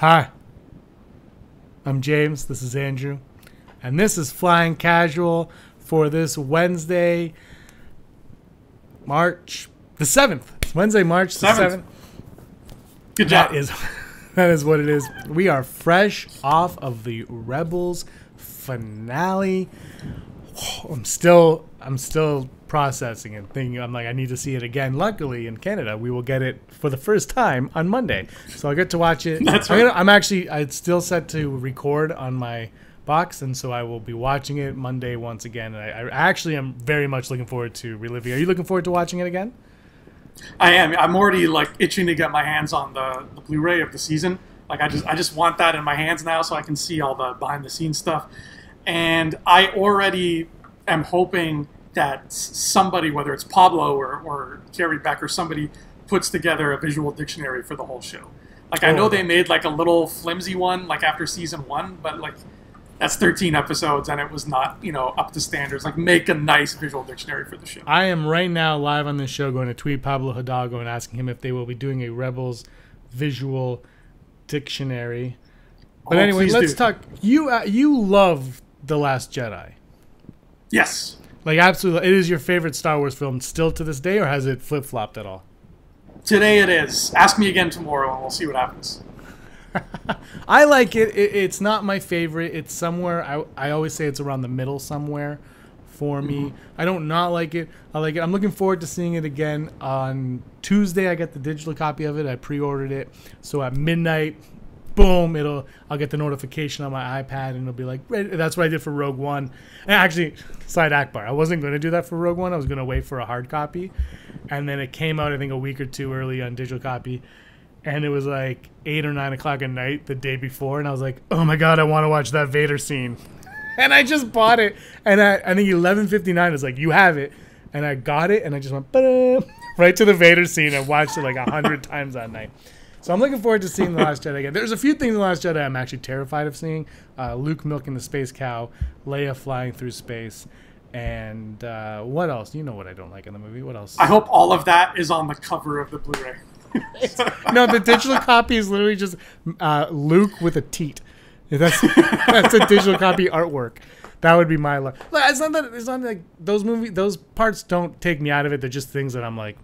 Hi, I'm James. This is Andrew. And this is Flying Casual for this Wednesday, March the 7th. It's Wednesday, March the 7th. Good job. That is what it is. We are fresh off of the Rebels finale. I'm still processing and thinking. I'm like, I need to see it again. Luckily, in Canada, we will get it for the first time on Monday, so I get to watch it. That's right. I'm still set to record on my box, and so I will be watching it Monday once again. And I actually am very much looking forward to reliving. Are you looking forward to watching it again? I am. I'm already like itching to get my hands on the Blu-ray of the season. Like I just want that in my hands now, so I can see all the behind-the-scenes stuff. And I already am hoping that somebody, whether it's Pablo or Carrie Beck or somebody, puts together a visual dictionary for the whole show. Like I know they made like a little flimsy one like after season 1, but like that's 13 episodes and it was not, up to standards. Like make a nice visual dictionary for the show. I am right now live on this show going to tweet Pablo Hidalgo and asking him if they will be doing a Rebels visual dictionary. But anyway, let's talk. You love The Last Jedi. Yes. Like, absolutely. It is your favorite Star Wars film still to this day, or has it flip-flopped at all? Today it is. Ask me again tomorrow and we'll see what happens. I like it. It's not my favorite. It's somewhere. I always say it's around the middle somewhere for me. I don't not like it. I like it. I'm looking forward to seeing it again on Tuesday. I got the digital copy of it. I pre-ordered it. So at midnight, boom, I'll get the notification on my iPad and it'll be like, that's what I did for Rogue One. And actually, side Akbar, I wasn't going to do that for Rogue One. I was going to wait for a hard copy. And then it came out, I think, a week or two early on digital copy. And it was like 8 or 9 o'clock at night the day before. And I was like, oh my God, I want to watch that Vader scene. And I just bought it. And I think 11:59 is like, you have it. And I got it and I just went right to the Vader scene and watched it like 100 times that night. So I'm looking forward to seeing The Last Jedi again. There's a few things in The Last Jedi I'm actually terrified of seeing. Luke milking the space cow, Leia flying through space, and what else? You know what I don't like in the movie. What else? I hope all of that is on the cover of the Blu-ray. No, the digital copy is literally just Luke with a teat. That's a digital copy artwork. That would be my luck. It's not like those parts don't take me out of it. They're just things that I'm like,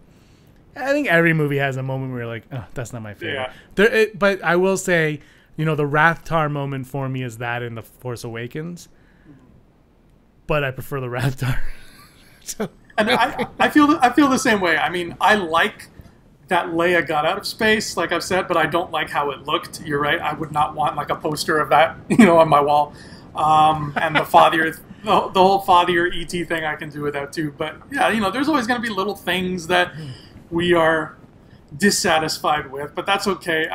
I think every movie has a moment where you're like, oh, that's not my favorite. Yeah. But I will say, the Rathtar moment for me is that in The Force Awakens. But I prefer the Rathtar. And I feel the same way. I mean, I like that Leia got out of space, like I've said, but I don't like how it looked. You're right. I would not want like a poster of that, on my wall. And the whole father ET thing I can do without too. But yeah, there's always going to be little things that we are dissatisfied with, but that's okay.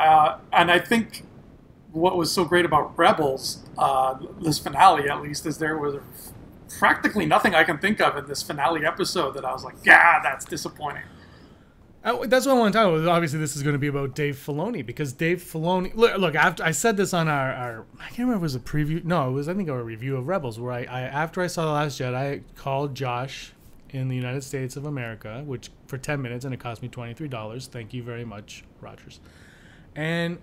And I think what was so great about Rebels, this finale at least, is there was practically nothing I can think of in this finale episode that I was like, yeah, that's disappointing. That's what I want to talk about. Obviously, this is going to be about Dave Filoni, because Dave Filoni... Look, after I said this on our... I can't remember if it was a preview. No, it was, I think, a review of Rebels, where after I saw The Last Jedi, I called Josh in the United States of America, which for 10 minutes, and it cost me $23. Thank you very much, Rogers. And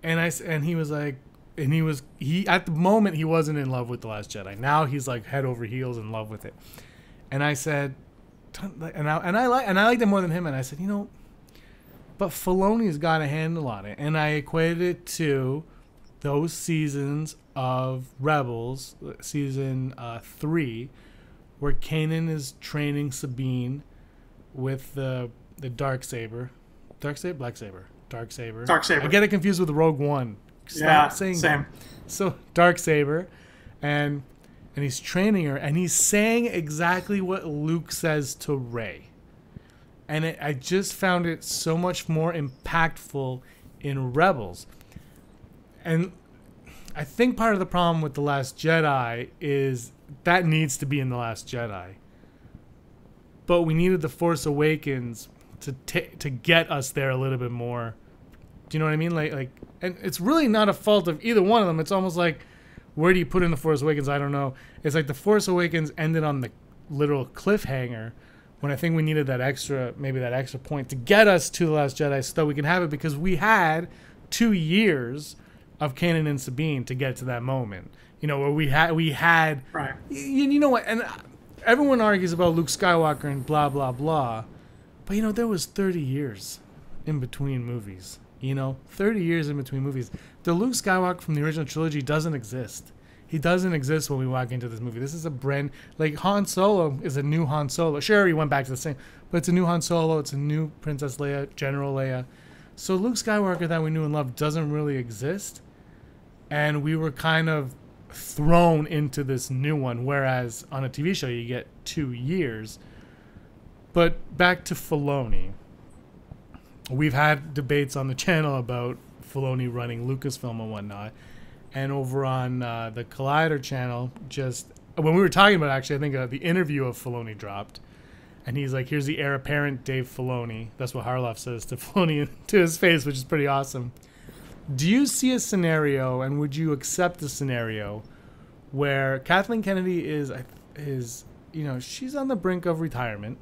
he was like... And he at the moment, he wasn't in love with The Last Jedi. Now he's like head over heels in love with it. And I said... And I liked it more than him, and I said, but Filoni's got a handle on it, and I equated it to those seasons of Rebels, season 3, where Kanan is training Sabine with the Darksaber, Darksaber. I get it confused with Rogue One. Stop saying same. That. So Darksaber, and he's training her, and he's saying exactly what Luke says to Rey. And I just found it so much more impactful in Rebels. And I think part of the problem with The Last Jedi is that needs to be in The Last Jedi. But we needed The Force Awakens to get us there a little bit more. Do you know what I mean? Like, and it's really not a fault of either one of them. It's almost like, where do you put in The Force Awakens? I don't know. It's like The Force Awakens ended on the literal cliffhanger, when I think we needed that extra point to get us to The Last Jedi so that we can have it, because we had 2 years of Kanan and Sabine to get to that moment. Where we had right. You know what? And everyone argues about Luke Skywalker and blah blah blah, but there was 30 years in between movies. 30 years in between movies. The Luke Skywalker from the original trilogy doesn't exist. He doesn't exist when we walk into this movie. This is a brand, like Han Solo is a new Han Solo. Sure, he went back to the same, but it's a new Han Solo. It's a new Princess Leia, General Leia. So Luke Skywalker that we knew and loved doesn't really exist. And we were kind of thrown into this new one, whereas on a TV show you get 2 years. But back to Filoni. We've had debates on the channel about Filoni running Lucasfilm and whatnot. And over on the Collider channel, just when we were talking about, actually, I think the interview of Filoni dropped. And he's like, here's the heir apparent Dave Filoni. That's what Harloff says to Filoni to his face, which is pretty awesome. Do you see a scenario, and would you accept a scenario, where Kathleen Kennedy is she's on the brink of retirement,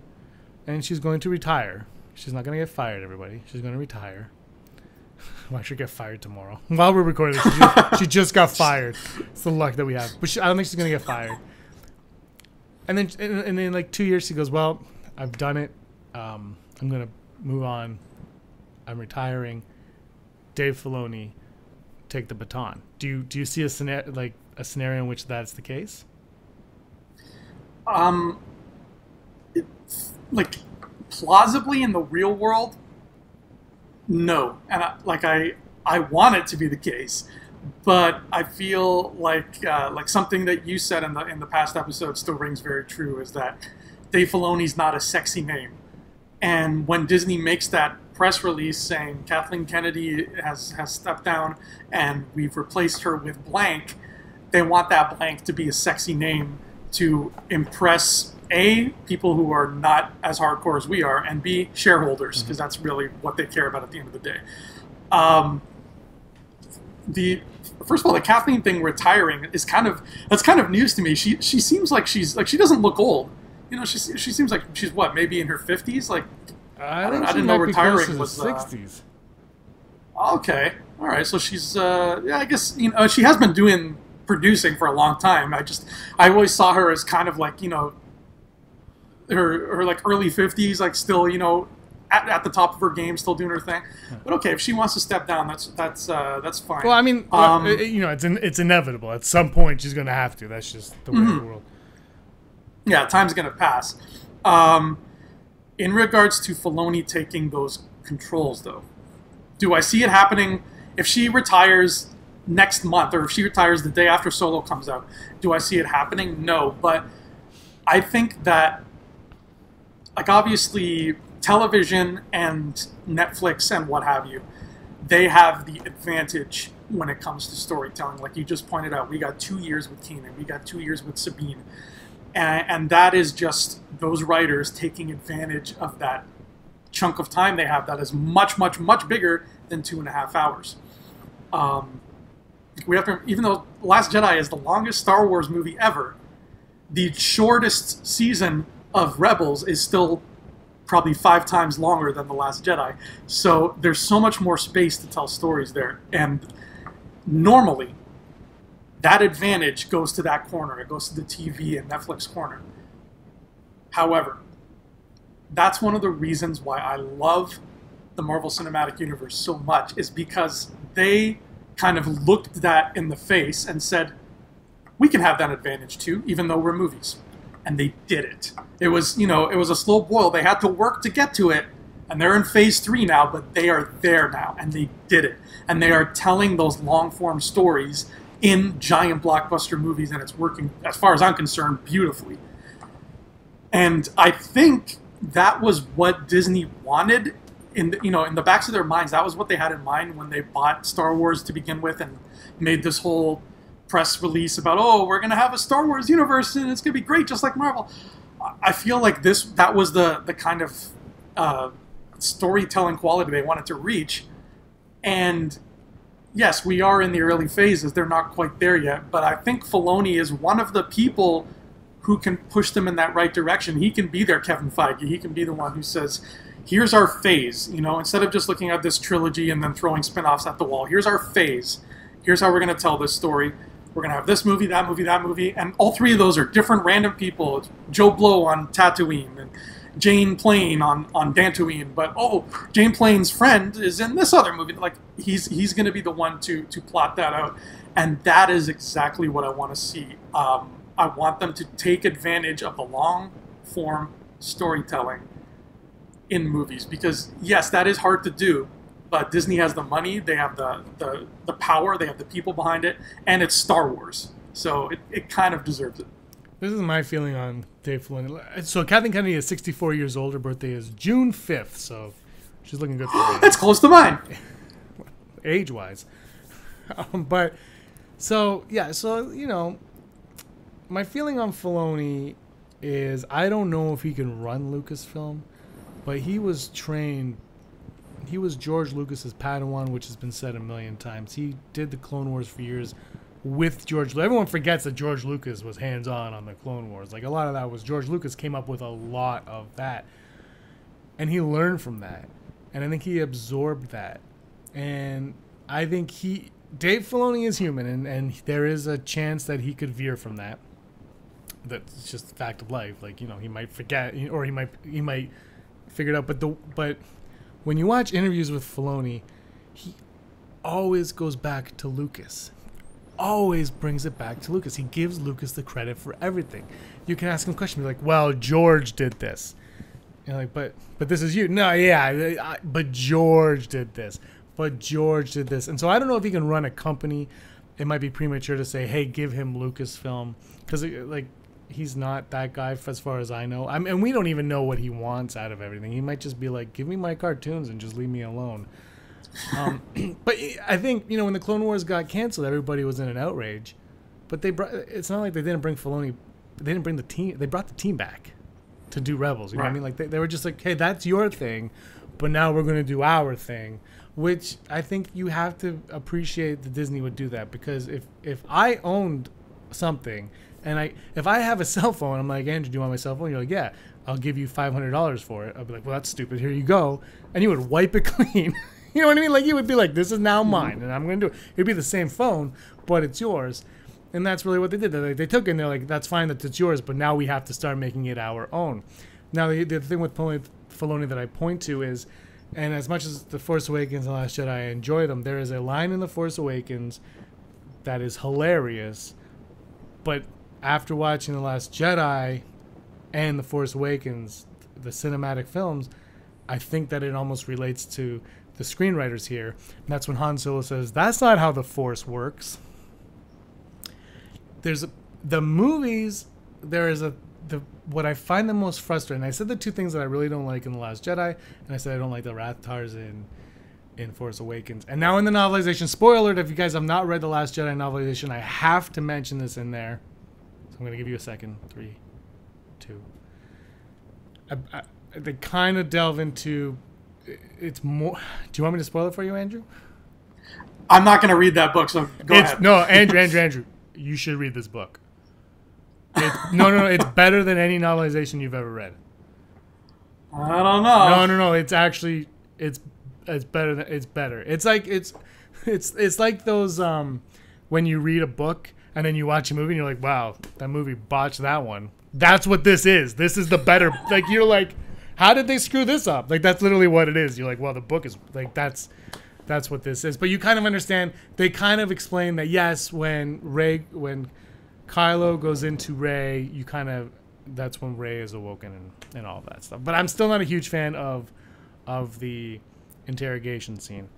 and she's going to retire. She's not going to get fired, everybody. She's going to retire. Well, I should get fired tomorrow. While we're recording this, she just got fired. It's the luck that we have. But I don't think she's going to get fired. And then like 2 years, she goes, well, I've done it. I'm going to move on. I'm retiring. Dave Filoni, take the baton. Do you see a scenario in which that's the case? Like plausibly in the real world, no. And I want it to be the case, but I feel like something that you said in the past episode still rings very true, is that Dave Filoni's not a sexy name. And when Disney makes that press release saying Kathleen Kennedy has stepped down and we've replaced her with blank, they want that blank to be a sexy name to impress A, people who are not as hardcore as we are, and B, shareholders, because that's really what they care about at the end of the day. First of all, the Kathleen thing retiring is kind of news to me. She seems like she doesn't look old. She seems like she's maybe in her 50s. Like I didn't know retiring was 60s. Okay, all right. So she's I guess she has been doing producing for a long time. I always saw her as kind of like her like early 50s, like still at the top of her game, still doing her thing. But okay, if she wants to step down, that's fine. Well, I mean, it's inevitable. At some point, she's going to have to. That's just the way of the world. Yeah, time's going to pass. In regards to Filoni taking those controls, though, do I see it happening if she retires next month, or if she retires the day after Solo comes out? Do I see it happening? No, but I think that, like, obviously, television and Netflix and what have you, they have the advantage when it comes to storytelling. Like you just pointed out, we got 2 years with Kanan, we got 2 years with Sabine. And that is just those writers taking advantage of that chunk of time they have that is much, much, much bigger than 2.5 hours. We have to, even though Last Jedi is the longest Star Wars movie ever, the shortest season of Rebels is still probably 5 times longer than The Last Jedi. So there's so much more space to tell stories there. And normally, that advantage goes to that corner. It goes to the TV and Netflix corner. However, that's one of the reasons why I love the Marvel Cinematic Universe so much, is because they kind of looked that in the face and said, we can have that advantage too, even though we're movies. And they did it. It was, it was a slow boil. They had to work to get to it, and they're in phase 3 now, but they are there now, and they did it. And they are telling those long-form stories in giant blockbuster movies, and it's working, as far as I'm concerned, beautifully. And I think that was what Disney wanted in the backs of their minds. That was what they had in mind when they bought Star Wars to begin with and made this whole press release about, oh, we're going to have a Star Wars universe and it's going to be great, just like Marvel. I feel like that was the kind of storytelling quality they wanted to reach. And yes, we are in the early phases. They're not quite there yet. But I think Filoni is one of the people who can push them in that right direction. He can be their Kevin Feige. He can be the one who says, here's our phase. Instead of just looking at this trilogy and then throwing spin-offs at the wall, here's our phase. Here's how we're going to tell this story. We're going to have this movie, that movie, that movie, and all three of those are different random people. It's Joe Blow on Tatooine, and Jane Plain on Dantooine, but Jane Plain's friend is in this other movie. Like he's going to be the one to plot that out, and that is exactly what I want to see. I want them to take advantage of the long form storytelling in movies, because yes, that is hard to do, but Disney has the money, they have the power, they have the people behind it, and it's Star Wars, so it kind of deserves it. This is my feeling on Dave Filoni. So Kathleen Kennedy is 64 years old. Her birthday is June 5th, so she's looking good for me. That's close to mine. Age-wise. My feeling on Filoni is I don't know if he can run Lucasfilm, but he was trained. He was George Lucas's Padawan, which has been said a million times. He did the Clone Wars for years with George. Everyone forgets that George Lucas was hands-on on the Clone Wars. Like, a lot of that was George Lucas came up with a lot of that, and he learned from that, and I think he absorbed that. And I think Dave Filoni is human, and there is a chance that he could veer from that. That's just a fact of life. Like, he might forget, or he might figure it out. But when you watch interviews with Filoni, he always goes back to Lucas. Always brings it back to Lucas. He gives Lucas the credit for everything. You can ask him a question, be like, well, George did this. And like, but this is you. No, yeah, but George did this. But George did this. And so I don't know if he can run a company. It might be premature to say, hey, give him Lucasfilm. Because, like, he's not that guy as far as I know. And we don't even know what he wants out of everything. He might just be like, give me my cartoons and just leave me alone. But I think, when the Clone Wars got canceled, everybody was in an outrage. But it's not like they didn't bring Filoni. They didn't bring the team. They brought the team back to do Rebels. You know what I mean? Like, they were just like, hey, that's your thing, but now we're going to do our thing. Which I think you have to appreciate that Disney would do that, because if I owned something and if I have a cell phone, I'm like, Andrew, do you want my cell phone? You're like, yeah, I'll give you $500 for it. I'll be like, well, that's stupid. Here you go. And you would wipe it clean. You know what I mean? Like, you would be like, this is now mine, and I'm going to do it. It'd be the same phone, but it's yours. And that's really what they did. They took it and they're like, that's fine that it's yours, but now we have to start making it our own. Now, the thing with Filoni that I point to is, and as much as The Force Awakens and The Last Jedi, I enjoy them, there is a line in The Force Awakens that is hilarious, but after watching The Last Jedi and The Force Awakens, the cinematic films, I think that it almost relates to the screenwriters here. And that's when Han Solo says, that's not how the Force works. The movies, what I find the most frustrating, I said the two things that I really don't like in The Last Jedi, and I said I don't like the Rathars in Force Awakens. And now in the novelization, spoiler alert, if you guys have not read The Last Jedi novelization, I have to mention this in there. So I'm going to give you a second. 3, 2. They kind of delve into, it's more, do you want me to spoil it for you, Andrew? I'm not going to read that book, so go ahead. No, Andrew, you should read this book. No, it's better than any novelization you've ever read. I don't know. No, it's actually it's better. It's better. It's like those when you read a book and then you watch a movie and you're like, wow, that movie botched that one. That's what this is. This is the better. Like, you're like, how did they screw this up? Like, that's literally what it is. You're like, well, the book is like that's what this is. But you kind of understand. They kind of explain that, yes, when Kylo goes into Rey, that's when Rey is awoken and all that stuff. But I'm still not a huge fan of the interrogation scene,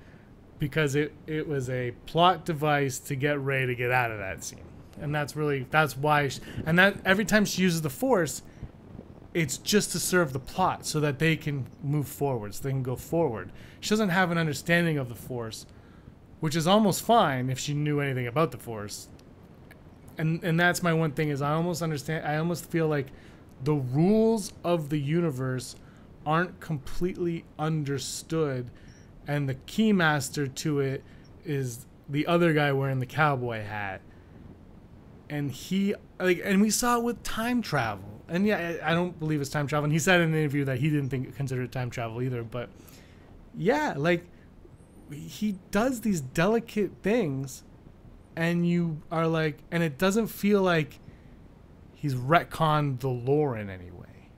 because it was a plot device to get Rey to get out of that scene. And that's why that every time she uses the Force, it's just to serve the plot so that they can move forward, so they can go forward. She doesn't have an understanding of the Force, which is almost fine if she knew anything about the Force. And that's my one thing, is I almost feel like the rules of the universe aren't completely understood, and the keymaster to it is the other guy wearing the cowboy hat. And we saw it with time travel. And yeah, I don't believe it's time travel. And he said in an interview that he didn't consider it time travel either. But yeah, like he does these delicate things, and you are like, and it doesn't feel like he's retconned the lore in any way.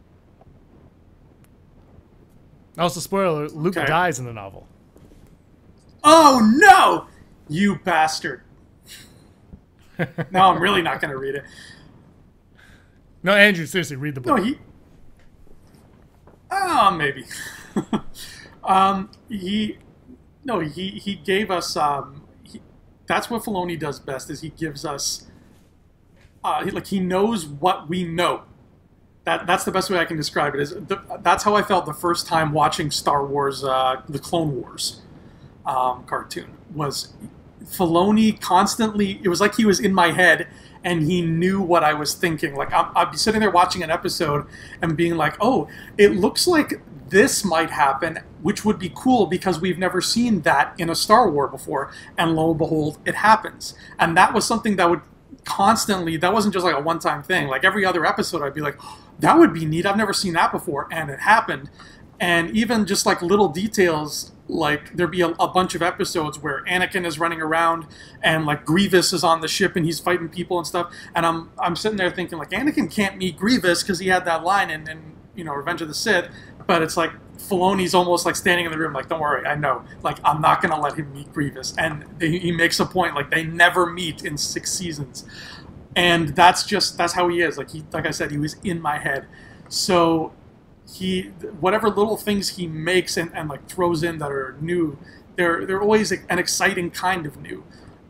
Also, spoiler alert, Luke dies in the novel. Oh, no! You bastard. No, I'm really not going to read it. No, Andrew, seriously, read the book. No, maybe. He gave us... that's what Filoni does best, is he gives us... he knows what we know. That's the best way I can describe it. That's how I felt the first time watching Star Wars, the Clone Wars cartoon. Was Filoni constantly... It was like he was in my head, and he knew what I was thinking. Like, I'd be sitting there watching an episode and being like, oh, it looks like this might happen, which would be cool because we've never seen that in a Star Wars before. And lo and behold, it happens. And that was something that would constantly... That wasn't just like a one-time thing. Like, every other episode, I'd be like, oh, that would be neat. I've never seen that before. And it happened. And even just like little details... Like, there'd be a bunch of episodes where Anakin is running around and, like, Grievous is on the ship and he's fighting people and stuff. And I'm sitting there thinking, like, Anakin can't meet Grievous because he had that line in Revenge of the Sith. But it's like, Filoni's almost, like, standing in the room, like, don't worry, I know. Like, I'm not going to let him meet Grievous. And he makes a point, like, they never meet in 6 seasons. And that's how he is. Like I said, he was in my head. So... whatever little things he makes and like throws in that are new, they're always an exciting kind of new,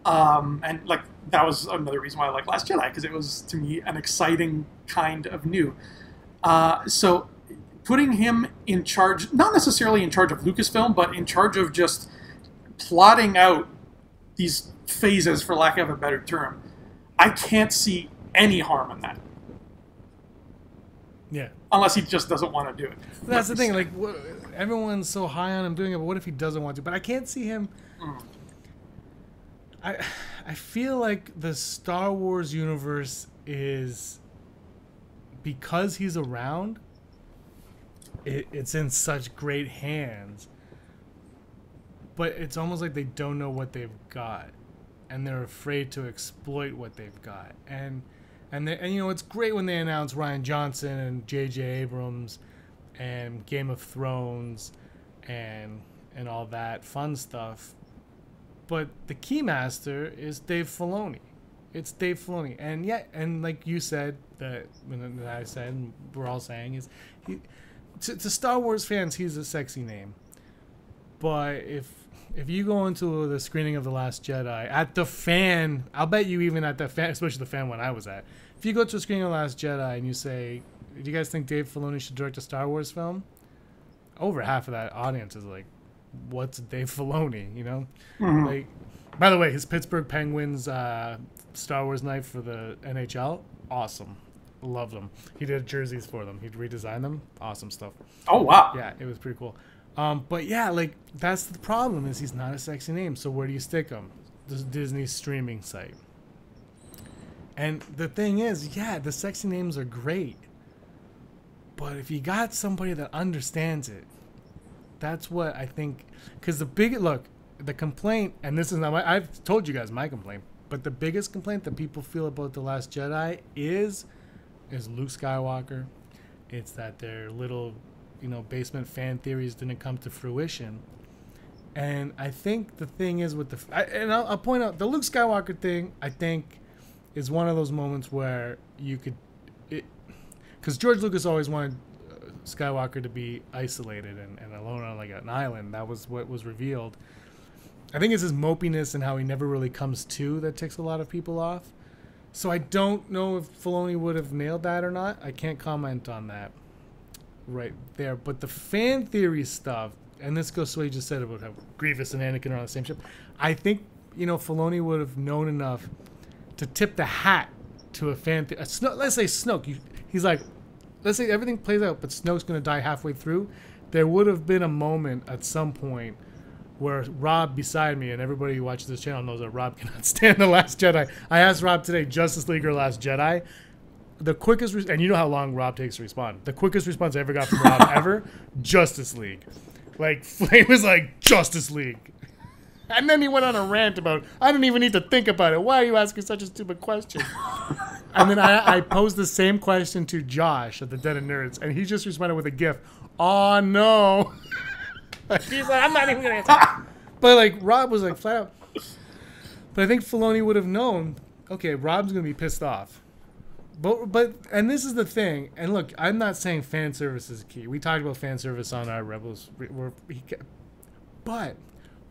and like that was another reason why I like Last Jedi, because it was, to me, an exciting kind of new. So putting him in charge, not necessarily in charge of Lucasfilm, but in charge of just plotting out these phases, for lack of a better term, I can't see any harm in that. Yeah. Unless he just doesn't want to do it. That's the thing. Like, everyone's so high on him doing it, but what if he doesn't want to? But I can't see him. I feel like the Star Wars universe is, because he's around, it's in such great hands. But it's almost like they don't know what they've got, and they're afraid to exploit what they've got. And it's great when they announce Rian Johnson and J.J. Abrams and Game of Thrones and all that fun stuff. But the keymaster is Dave Filoni. It's Dave Filoni. And like you said, that I said, and we're all saying, is to Star Wars fans, he's a sexy name. But if you go into the screening of The Last Jedi at the fan, I'll bet you even at the fan, especially the fan one I was at, if you go to a screening of The Last Jedi and you say, do you guys think Dave Filoni should direct a Star Wars film? Over half of that audience is like, what's Dave Filoni, you know? Mm-hmm. Like, by the way, his Pittsburgh Penguins Star Wars night for the NHL, awesome. Loved them. He did jerseys for them. He'd redesigned them. Awesome stuff. Oh, wow. Yeah, it was pretty cool. But yeah, like, that's the problem, is he's not a sexy name. So where do you stick him? This Disney's streaming site. And the thing is, yeah, the sexy names are great. But if you got somebody that understands it, that's what I think. Because the complaint, and this is not I've told you guys my complaint, but the biggest complaint that people feel about The Last Jedi is Luke Skywalker. It's that their little, basement fan theories didn't come to fruition. And I think the thing is with I'll point out, the Luke Skywalker thing, I think, is one of those moments where you could, because George Lucas always wanted Skywalker to be isolated and alone on like an island. That was what was revealed. I think it's his mopiness and how he never really comes to that ticks a lot of people off. So I don't know if Filoni would have nailed that or not. I can't comment on that right there. But the fan theory stuff, and this goes to what you just said about how Grievous and Anakin are on the same ship, I think, Filoni would have known enough to tip the hat to a fan theory. Let's say Snoke. He's like, let's say everything plays out, but Snoke's going to die halfway through. There would have been a moment at some point where Rob beside me, and everybody who watches this channel knows that Rob cannot stand The Last Jedi. I asked Rob today, Justice League or Last Jedi? the quickest, and you know how long Rob takes to respond. The quickest response I ever got from Rob ever, Justice League. Like, Flame was like, Justice League. And then he went on a rant about, I didn't even need to think about it. Why are you asking such a stupid question? And then I posed the same question to Josh at the Den of Nerds, and he just responded with a gif. Oh, no. He's like, I'm not even going to answer. But, like, Rob was like, flat out. But I think Filoni would have known, okay, Rob's going to be pissed off. But and this is the thing, and look, I'm not saying fan service is key. We talked about fan service on our Rebels. But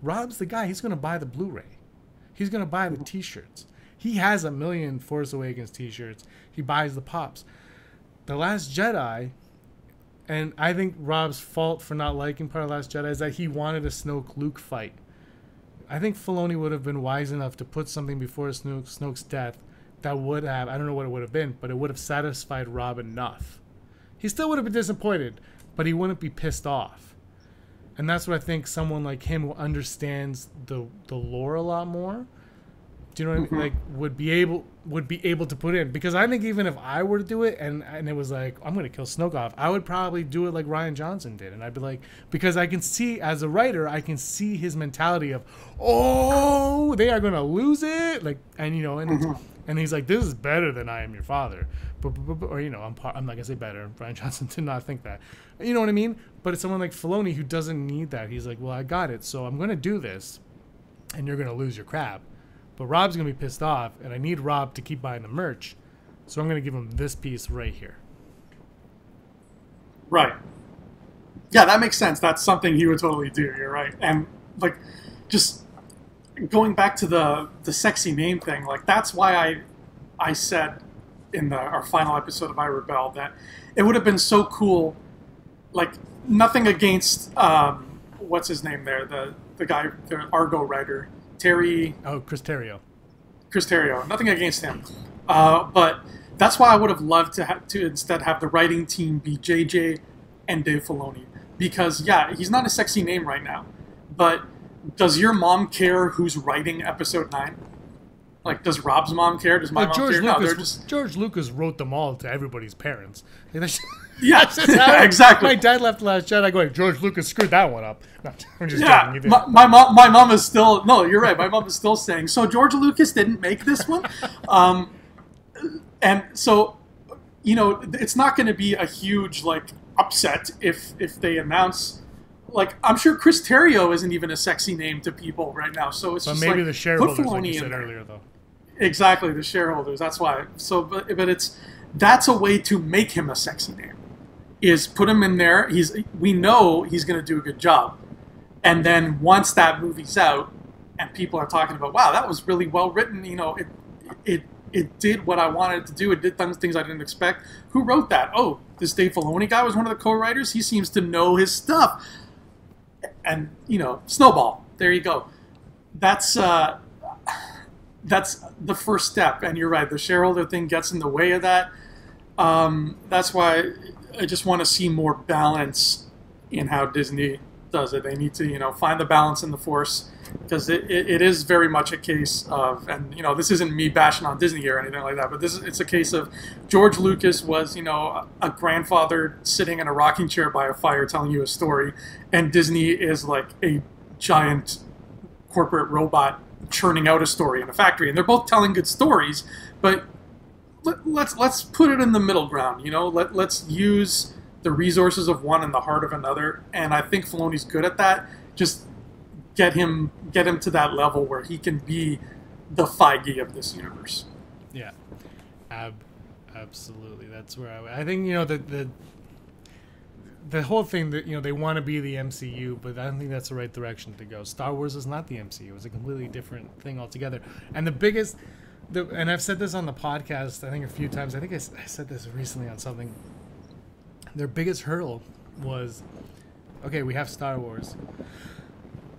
Rob's the guy. He's going to buy the Blu-ray. He's going to buy the T-shirts. He has 1 million Force Awakens T-shirts. He buys the pops. The Last Jedi, and I think Rob's fault for not liking part of Last Jedi is that he wanted a Snoke-Luke fight. I think Filoni would have been wise enough to put something before Snoke's death that would have, I don't know what it would have been, but it would have satisfied Rob enough. He still would have been disappointed, but he wouldn't be pissed off. And that's what I think someone like him who understands the lore a lot more, do you know what I mean? Like would be able to put in. Because I think even if I were to do it and it was like, I'm gonna kill Snoke off, I would probably do it like Rian Johnson did. And I'd be like, because I can see as a writer, I can see his mentality of, oh, they are gonna lose it. Like, and you know, and he's like, this is better than I Am Your Father. Or, you know, I'm not gonna say better. Rian Johnson did not think that. You know what I mean? But it's someone like Filoni who doesn't need that. He's like, well, I got it, so I'm gonna do this, and you're gonna lose your crap. But Rob's gonna be pissed off, and I need Rob to keep buying the merch, so I'm gonna give him this piece right here. Right. Yeah, that makes sense. That's something he would totally do. You're right. And like, just going back to the sexy name thing, like that's why I said in our final episode of I Rebel that it would have been so cool. Like nothing against what's his name there, the guy, the Argo writer, Terry. Oh, Chris Terrio. Chris Terrio. Nothing against him, but that's why I would have loved to instead have the writing team be JJ and Dave Filoni, because yeah, he's not a sexy name right now, but does your mom care who's writing Episode 9? Like, does Rob's mom care? Does my mom care? No, George Lucas wrote them all to everybody's parents. Yeah, exactly. My dad left Last Jedi going, George Lucas screwed that one up. No, I'm just joking. My mom is still, no, you're right. My mom is still saying, so George Lucas didn't make this one? And so, you know, it's not going to be a huge, like, upset if they announce, like, I'm sure Chris Terrio isn't even a sexy name to people right now. So it's just maybe like, the shareholders, like you said earlier, though. Exactly, the shareholders. That's why. So, but that's a way to make him a sexy name. Is put him in there. We know he's going to do a good job, and then once that movie's out, and people are talking about, wow, that was really well written. You know, it did what I wanted it to do. It did things I didn't expect. Who wrote that? Oh, this Dave Filoni guy was one of the co-writers. He seems to know his stuff. And you know, snowball. There you go. That's the first step. And you're right. The shareholder thing gets in the way of that. That's why I just want to see more balance in how Disney does it. They need to, you know, find the balance in the Force, because it is very much a case of, and you know, this isn't me bashing on Disney or anything like that, but it's a case of George Lucas was, you know, a grandfather sitting in a rocking chair by a fire telling you a story, and Disney is like a giant corporate robot churning out a story in a factory, and they're both telling good stories, but let's put it in the middle ground, you know. Let's use the resources of one and the heart of another, and I think Filoni's good at that. Just get him to that level where he can be the Feige of this universe. Yeah, absolutely. That's where I think, you know, the whole thing that, you know, they want to be the MCU, but I don't think that's the right direction to go. Star Wars is not the MCU. It's a completely different thing altogether. And the biggest, and I've said this on the podcast, I think a few times. I think I said this recently on something. Their biggest hurdle was, okay, we have Star Wars.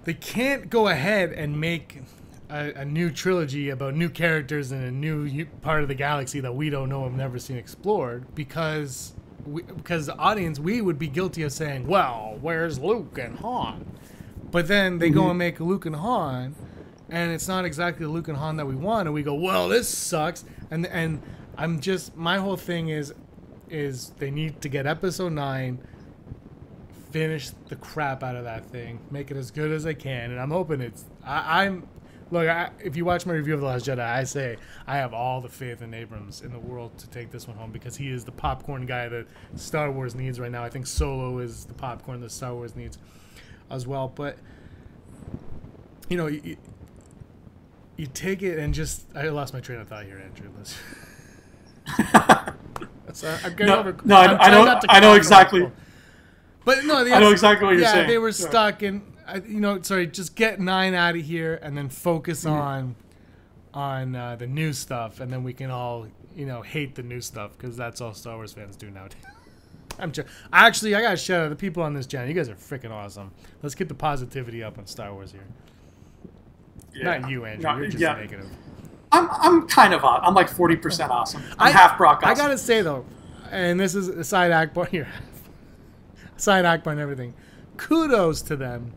They can't go ahead and make a new trilogy about new characters in a new part of the galaxy that we don't know, have never seen explored, because the audience, we would be guilty of saying, well, where's Luke and Han? But then they go and make Luke and Han, and it's not exactly the Luke and Han that we want, and we go, well, this sucks. And my whole thing is they need to get episode 9, finish the crap out of that thing, make it as good as they can, and I'm hoping it's. If you watch my review of The Last Jedi, I say I have all the faith in Abrams in the world to take this one home because he is the popcorn guy that Star Wars needs right now. I think Solo is the popcorn that Star Wars needs as well. But, you know, you take it and just... I lost my train of thought here, Andrew. I know exactly. But no, I know exactly what you're saying. Yeah, they were stuck in... just get 9 out of here and then focus on the new stuff, and then we can all, hate the new stuff because that's all Star Wars fans do nowadays. I got to shout out the people on this channel. You guys are freaking awesome. Let's get the positivity up on Star Wars here. Yeah. Not you, Andrew. You're just negative. I'm kind of I'm like 40% awesome. I'm half Brock awesome. I gotta say though, and this is a side Akbar here, side Akbar and everything. Kudos to them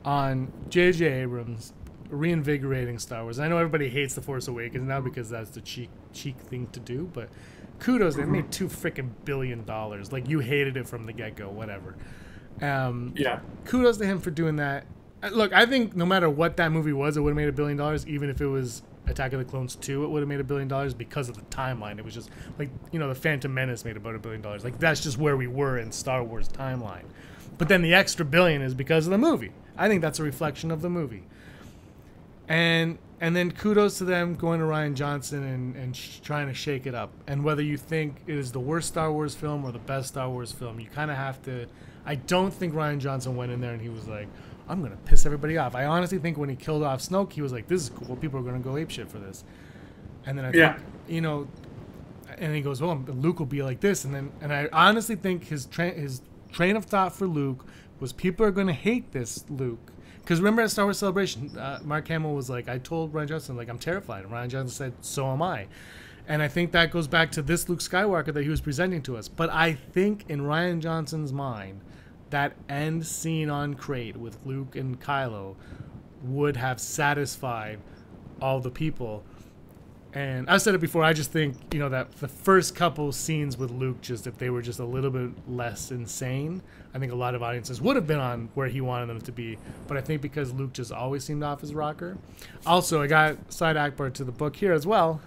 on J.J. Abrams reinvigorating Star Wars. I know everybody hates The Force Awakens now because that's the cheap thing to do, but kudos. They made $2 freaking billion. Like, you hated it from the get-go, whatever. Kudos to him for doing that. Look, I think no matter what that movie was, it would have made $1 billion. Even if it was Attack of the Clones 2, it would have made $1 billion because of the timeline. It was just like, the Phantom Menace made about $1 billion. Like, that's just where we were in Star Wars timeline. But then the extra $1 billion is because of the movie. I think that's a reflection of the movie. And then kudos to them going to Rian Johnson and trying to shake it up. And whether you think it is the worst Star Wars film or the best Star Wars film, you kind of have to... I don't think Rian Johnson went in there and he was like, I'm going to piss everybody off. I honestly think when he killed off Snoke, he was like, this is cool. People are going to go apeshit for this. And then I think, and he goes, well, Luke will be like this. And I honestly think his train of thought for Luke was people are going to hate this Luke. Because remember at Star Wars Celebration, Mark Hamill was like, I told Rian Johnson, like, I'm terrified. And Rian Johnson said, so am I. And I think that goes back to this Luke Skywalker that he was presenting to us. But I think in Rian Johnson's mind, that end scene on Crate with Luke and Kylo would have satisfied all the people. And I've said it before, I just think, that the first couple scenes with Luke, just if they were just a little bit less insane, I think a lot of audiences would have been on where he wanted them to be. But I think because Luke just always seemed off his rocker. Also, I got side Akbar to the book here as well.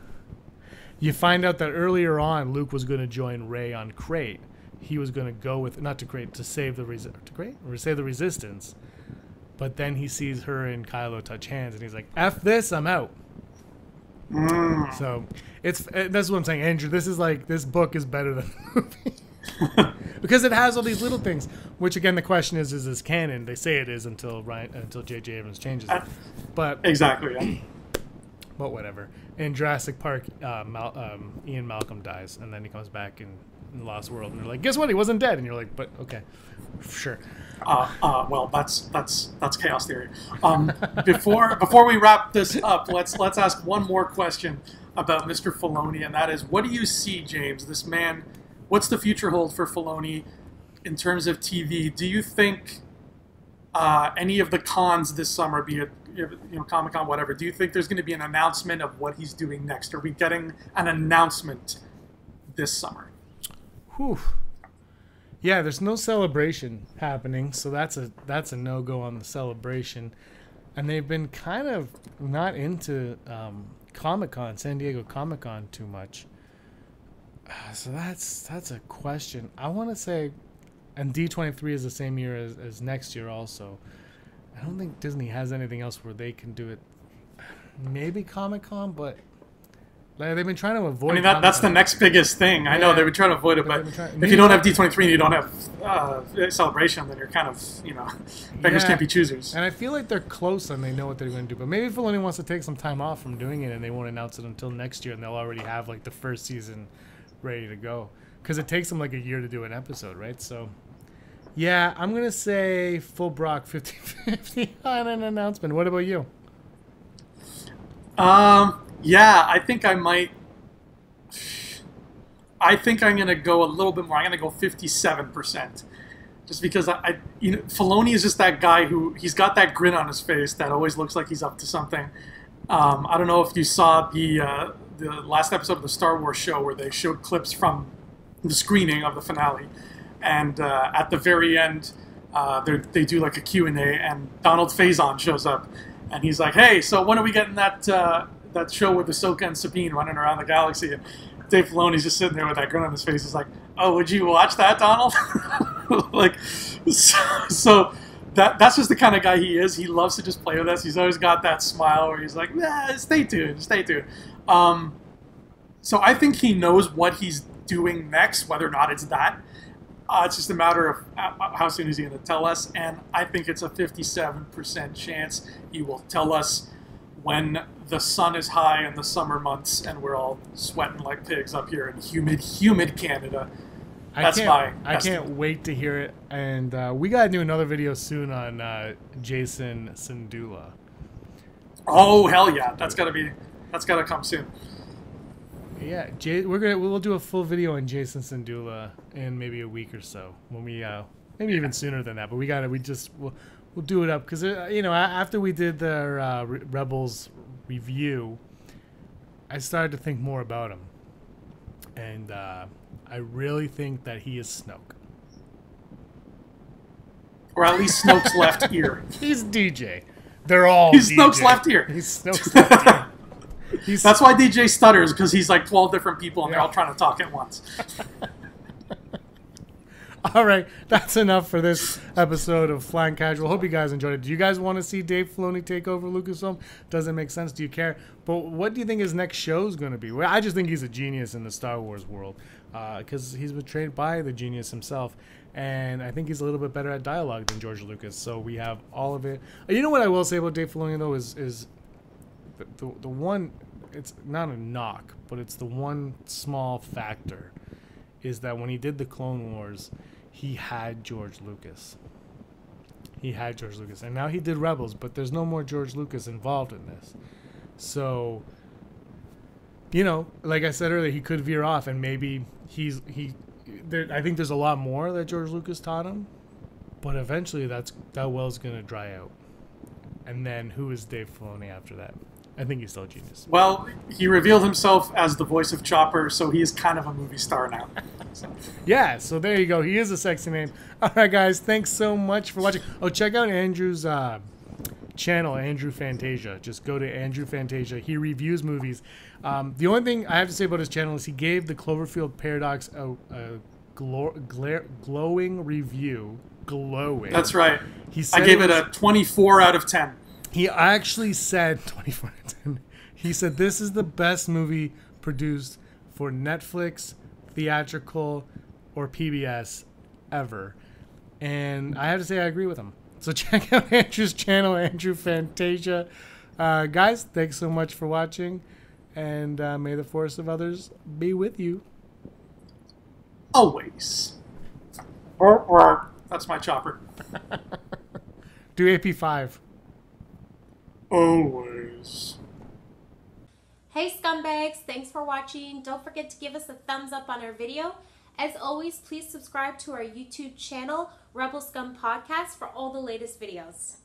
You find out that earlier on, Luke was going to join Rey on Crate. He was going to go with, not to Crate, to save the Resistance. But then he sees her and Kylo touch hands, and he's like, F this, I'm out. So that's what I'm saying, Andrew. This book is better than the movie because it has all these little things. Which again, the question is this canon? They say it is until J.J. Abrams changes it. But exactly. Yeah. But whatever. In Jurassic Park, Ian Malcolm dies, and then he comes back in the Lost World, and they're like, guess what? He wasn't dead, and you're like, but okay, sure. Well, that's chaos theory. Before we wrap this up, let's ask one more question about Mr. Filoni, and that is, what do you see, James? This man, what's the future hold for Filoni in terms of TV? Do you think any of the cons this summer, be it Comic-Con, whatever, do you think there's going to be an announcement of what he's doing next? Are we getting an announcement this summer? Whew. Yeah, there's no celebration happening, so that's a no-go on the celebration. And they've been kind of not into Comic-Con, San Diego Comic-Con too much. So that's a question. I want to say, and D23 is the same year as next year also. I don't think Disney has anything else where they can do it. Maybe Comic-Con, but they've been trying to avoid. I mean, that's the next biggest thing. I know they've been trying to avoid it, but if you don't have D23 and you don't have Celebration, then you're kind of, beggars can't be choosers. And I feel like they're close and they know what they're going to do. But maybe Filoni wants to take some time off from doing it and they won't announce it until next year, and they'll already have like the first season ready to go. Because it takes them like a year to do an episode, right? So, yeah, I'm going to say full Brock 50-50 on an announcement. What about you? Yeah, I think I might. I think I'm going to go a little bit more. I'm going to go 57%. Just because Filoni is just that guy who, he's got that grin on his face that always looks like he's up to something. I don't know if you saw the the last episode of the Star Wars show where they showed clips from the screening of the finale, and at the very end, they do like a Q&A, and Donald Faison shows up, and he's like, "Hey, so when are we getting that show with Ahsoka and Sabine running around the galaxy?" And Dave Filoni's just sitting there with that grin on his face. He's like, "Oh, would you watch that, Donald?" Like, so that's just the kind of guy he is. He loves to just play with us. He's always got that smile where he's like, "Nah, stay tuned, stay tuned." So I think he knows what he's doing next, whether or not it's that. It's just a matter of how soon is he going to tell us. And I think it's a 57% chance he will tell us when the sun is high in the summer months and we're all sweating like pigs up here in humid Canada. I can't wait to hear it. And we got to do another video soon on Jason Sindula. Oh, hell yeah. That's got to come soon. Yeah, we'll do a full video on Jason Sindula in maybe a week or so. When we maybe even sooner than that, but we'll do it up because after we did the Rebels review, I started to think more about him, and I really think that he is Snoke, or at least Snoke's left ear. He's DJ. They're all. He's DJ. Snoke's left ear. He's Snoke's left ear. That's why DJ stutters, because he's like 12 different people and they're all trying to talk at once. All right, that's enough for this episode of Flying Casual. Hope you guys enjoyed it. Do you guys want to see Dave Filoni take over Lucasfilm? Doesn't make sense. Do you care? But what do you think his next show is going to be? Well, I just think he's a genius in the Star Wars world because he's been trained by the genius himself. And I think he's a little bit better at dialogue than George Lucas. So we have all of it. You know what I will say about Dave Filoni, though, is the one, it's not a knock, but it's the one small factor, is that when he did the Clone Wars, he had George Lucas. And now he did Rebels, but there's no more George Lucas involved in this. So, like I said earlier, he could veer off, and maybe I think there's a lot more that George Lucas taught him, but eventually that well's going to dry out. And then who is Dave Filoni after that? I think he's still a genius. Well, he revealed himself as the voice of Chopper, so he is kind of a movie star now. Yeah, so there you go. He is a sexy name. All right, guys, thanks so much for watching. Oh, check out Andrew's channel, Andrew Fantasia. Just go to Andrew Fantasia. He reviews movies. The only thing I have to say about his channel is he gave the Cloverfield Paradox a glowing review. Glowing. That's right. I gave it a 24 out of 10. He actually said 24 out of 10. He said this is the best movie produced for Netflix, theatrical, or PBS ever. And I have to say I agree with him. So check out Andrew's channel, Andrew Fantasia. Guys, thanks so much for watching. And may the force of others be with you. Always. That's my Chopper. Do AP5. Always. Hey scumbags, thanks for watching. Don't forget to give us a thumbs up on our video. As always, please subscribe to our YouTube channel, Rebel Scum Podcast, for all the latest videos.